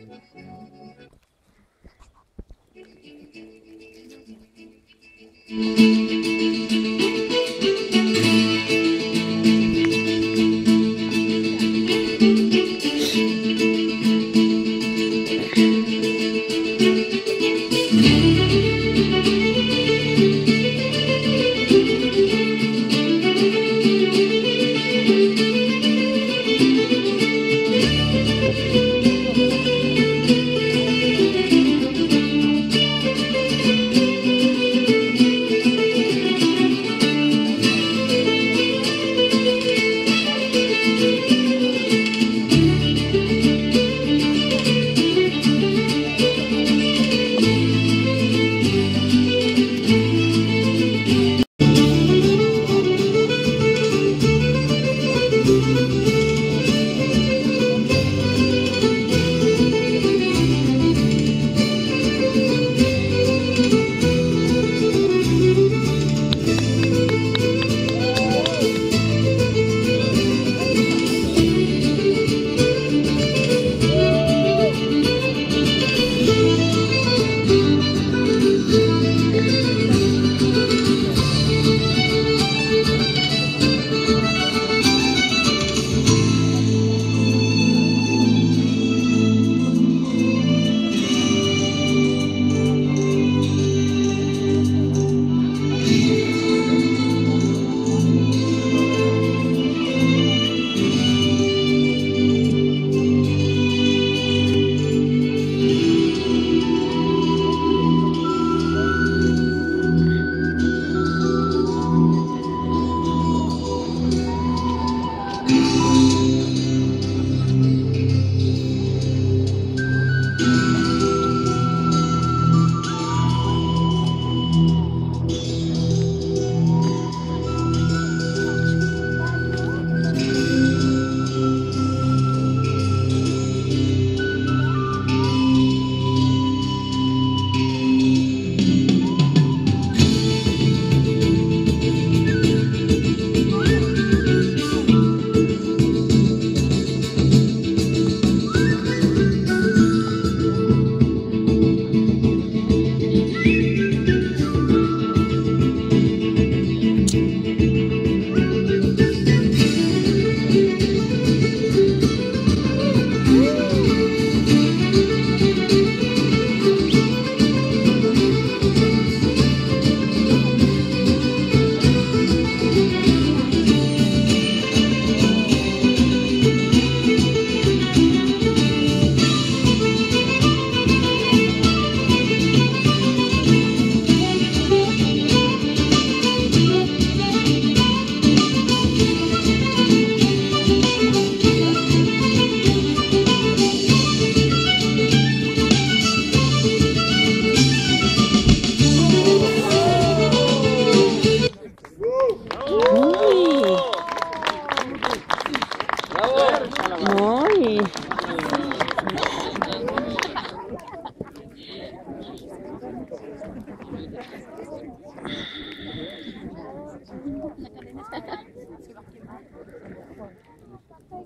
Ay,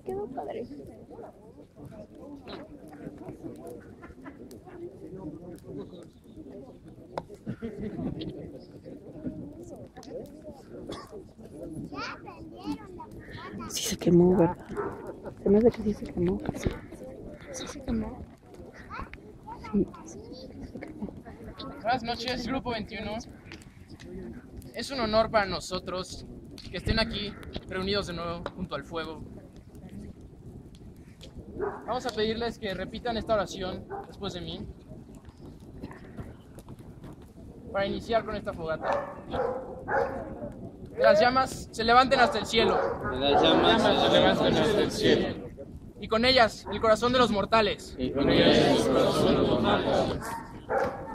quedó padre. Sí se quemó, ¿verdad? Se me hace que sí se quemó. Sí se quemó. Sí, se quemó. Buenas noches, Grupo 21. Es un honor para nosotros que estén aquí reunidos de nuevo junto al fuego. Vamos a pedirles que repitan esta oración después de mí para iniciar con esta fogata. Que las llamas se levanten hasta el cielo. Que las llamas se levanten hasta el cielo. Y con ellas el corazón de los mortales. Y con ellas el corazón de los mortales.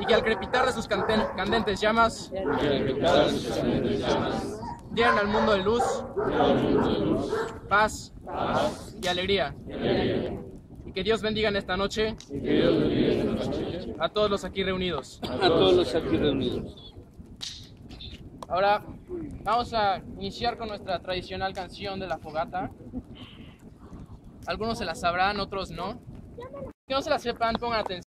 Y que al crepitar de sus candentes llamas dieran al mundo de luz, paz y alegría. Y que Dios bendiga en esta noche a todos los aquí reunidos. A todos los aquí reunidos. Ahora vamos a iniciar con nuestra tradicional canción de la fogata. Algunos se la sabrán, otros no. Que no se la sepan, pongan atención.